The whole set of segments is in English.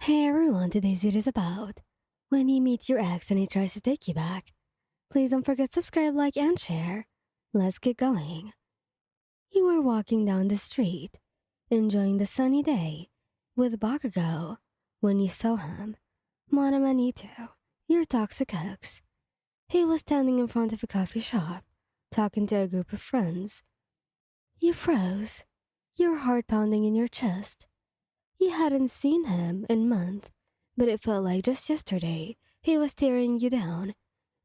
Hey everyone, today's video is about when you meet your ex and he tries to take you back. Please don't forget to subscribe, like, and share. Let's get going. You were walking down the street, enjoying the sunny day with Bakugou when you saw him. Monomanito, your toxic ex. He was standing in front of a coffee shop, talking to a group of friends. You froze, your heart pounding in your chest. You hadn't seen him in months, but it felt like just yesterday he was staring you down,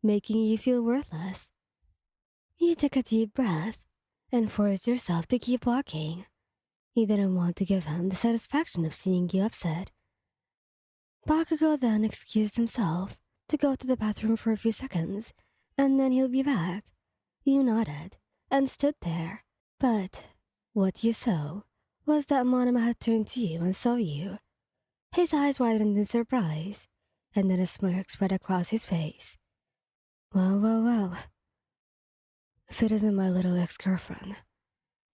making you feel worthless. You took a deep breath and forced yourself to keep walking. You didn't want to give him the satisfaction of seeing you upset. Bakugo then excused himself to go to the bathroom for a few seconds, and then he'll be back. You nodded and stood there, but what you saw was that Monoma had turned to you and saw you. His eyes widened in surprise, and then a smirk spread across his face. Well. If it isn't my little ex-girlfriend.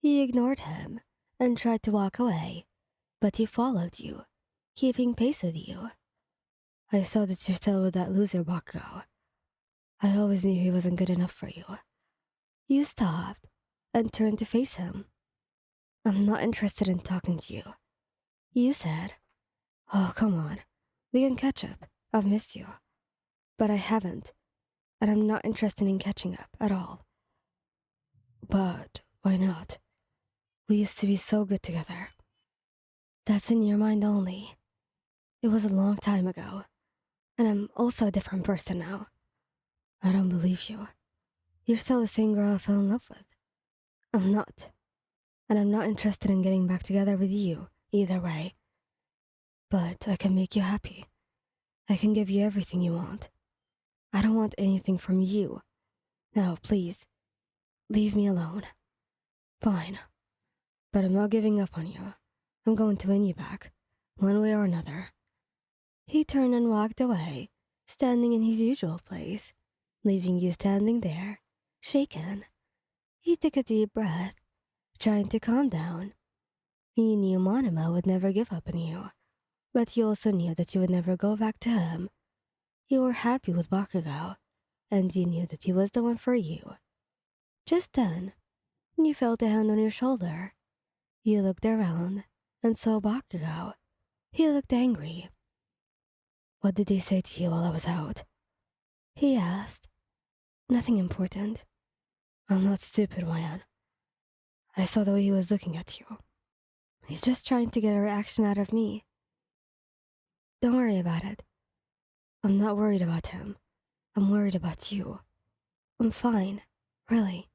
You ignored him and tried to walk away, but he followed you, keeping pace with you. I saw that you're still with that loser Bakugou. I always knew he wasn't good enough for you. You stopped and turned to face him. I'm not interested in talking to you. You said, oh, come on. We can catch up. I've missed you. But I haven't. And I'm not interested in catching up at all. But why not? We used to be so good together. That's in your mind only. It was a long time ago. And I'm also a different person now. I don't believe you. You're still the same girl I fell in love with. I'm not. And I'm not interested in getting back together with you, either way. But I can make you happy. I can give you everything you want. I don't want anything from you. Now, please, leave me alone. Fine. But I'm not giving up on you. I'm going to win you back, one way or another. He turned and walked away, standing in his usual place, leaving you standing there, shaken. He took a deep breath, trying to calm down. He knew Monoma would never give up on you, but you also knew that you would never go back to him. You were happy with Bakugou, and you knew that he was the one for you. Just then, you felt a hand on your shoulder. You looked around and saw Bakugou. He looked angry. What did he say to you while I was out? He asked. Nothing important. I'm not stupid, Wayan. I saw the way he was looking at you. He's just trying to get a reaction out of me. Don't worry about it. I'm not worried about him. I'm worried about you. I'm fine, really.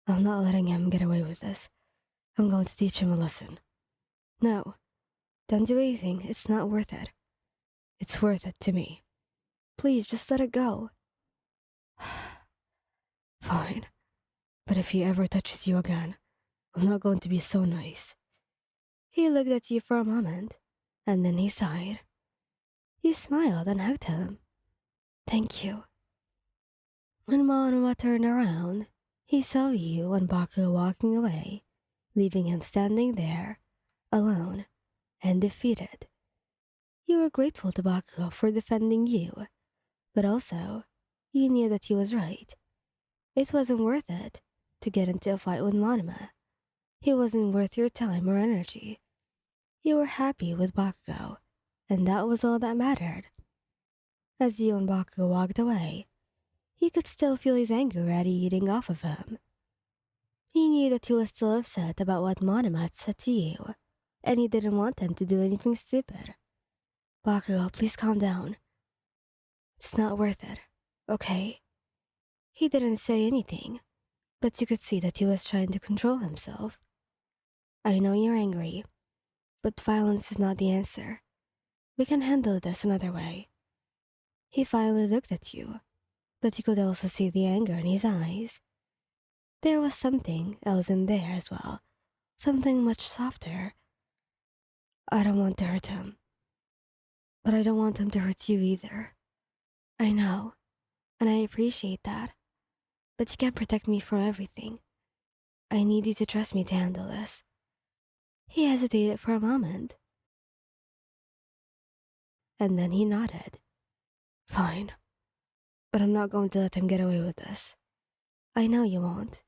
I'm not letting him get away with this. I'm going to teach him a lesson. No, don't do anything. It's not worth it. It's worth it to me. Please, just let it go. Fine. But if he ever touches you again, I'm not going to be so nice. He looked at you for a moment, and then he sighed. You smiled and hugged him. Thank you. When Monoma turned around, he saw you and Baku walking away, leaving him standing there, alone and defeated. You were grateful to Baku for defending you, but also, you knew that he was right. It wasn't worth it to get into a fight with Monoma. He wasn't worth your time or energy. You were happy with Bakugo, and that was all that mattered. As you and Bakugo walked away, you could still feel his anger at eating off of him. He knew that he was still upset about what Monoma had said to you, and he didn't want him to do anything stupid. Bakugo, please calm down. It's not worth it, okay? He didn't say anything, but you could see that he was trying to control himself. I know you're angry, but violence is not the answer. We can handle this another way. He finally looked at you, but you could also see the anger in his eyes. There was something else in there as well, something much softer. I don't want to hurt him, but I don't want him to hurt you either. I know, and I appreciate that, but you can't protect me from everything. I need you to trust me to handle this. He hesitated for a moment, and then he nodded. Fine, but I'm not going to let him get away with this. I know you won't.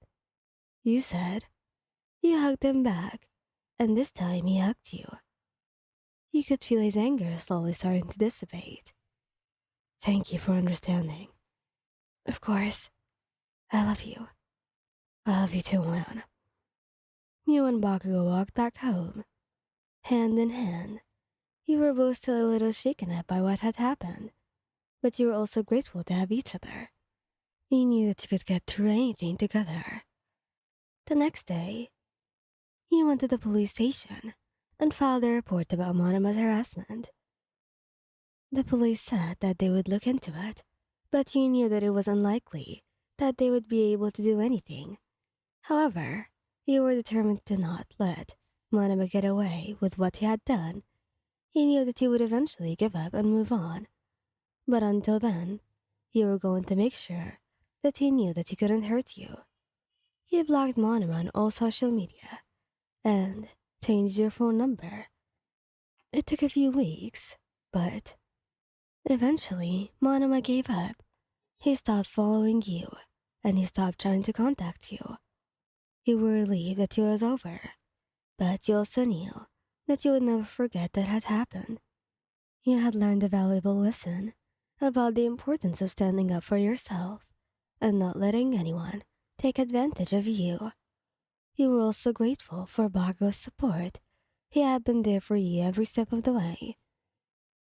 You said. You hugged him back, and this time he hugged you. You could feel his anger slowly starting to dissipate. Thank you for understanding. Of course. I love you. I love you too, man. You and Bakugou walked back home, hand in hand. You were both still a little shaken up by what had happened, but you were also grateful to have each other. You knew that you could get through anything together. The next day, you went to the police station and filed a report about Monama's harassment. The police said that they would look into it, but you knew that it was unlikely that they would be able to do anything. However, you were determined to not let Monama get away with what he had done. You knew that he would eventually give up and move on. But until then, you were going to make sure that he knew that he couldn't hurt you. You blocked Monama on all social media and changed your phone number. It took a few weeks, but eventually Monama gave up. He stopped following you, and he stopped trying to contact you. You were relieved that it was over, but you also knew that you would never forget that had happened. You had learned a valuable lesson about the importance of standing up for yourself and not letting anyone take advantage of you. You were also grateful for Bakugou's support. He had been there for you every step of the way,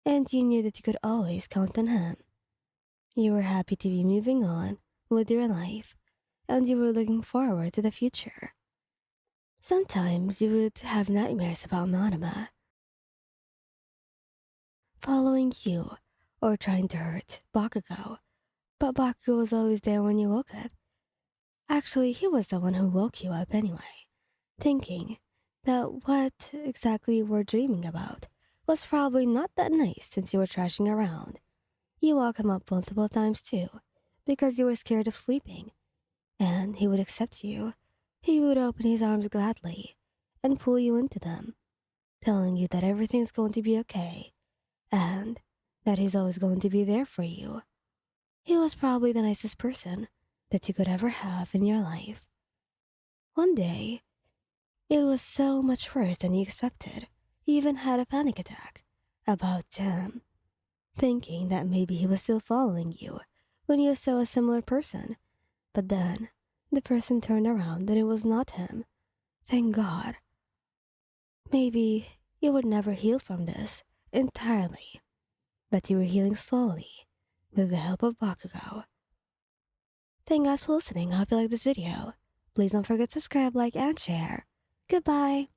and you knew that you could always count on him. You were happy to be moving on with your life, and you were looking forward to the future. Sometimes you would have nightmares about Monama following you or trying to hurt Bakugou, but Bakugou was always there when you woke up. Actually, he was the one who woke you up anyway, thinking that what exactly you were dreaming about was probably not that nice since you were trashing around. You woke him up multiple times too, because you were scared of sleeping, and he would accept you. He would open his arms gladly and pull you into them, telling you that everything's going to be okay and that he's always going to be there for you. He was probably the nicest person that you could ever have in your life. One day, it was so much worse than you expected. You even had a panic attack about him, thinking that maybe he was still following you when you saw a similar person. But then, the person turned around and it was not him. Thank God. Maybe you would never heal from this entirely, but you were healing slowly with the help of Bakugou. Thank you guys for listening. I hope you liked this video. Please don't forget to subscribe, like, and share. Goodbye.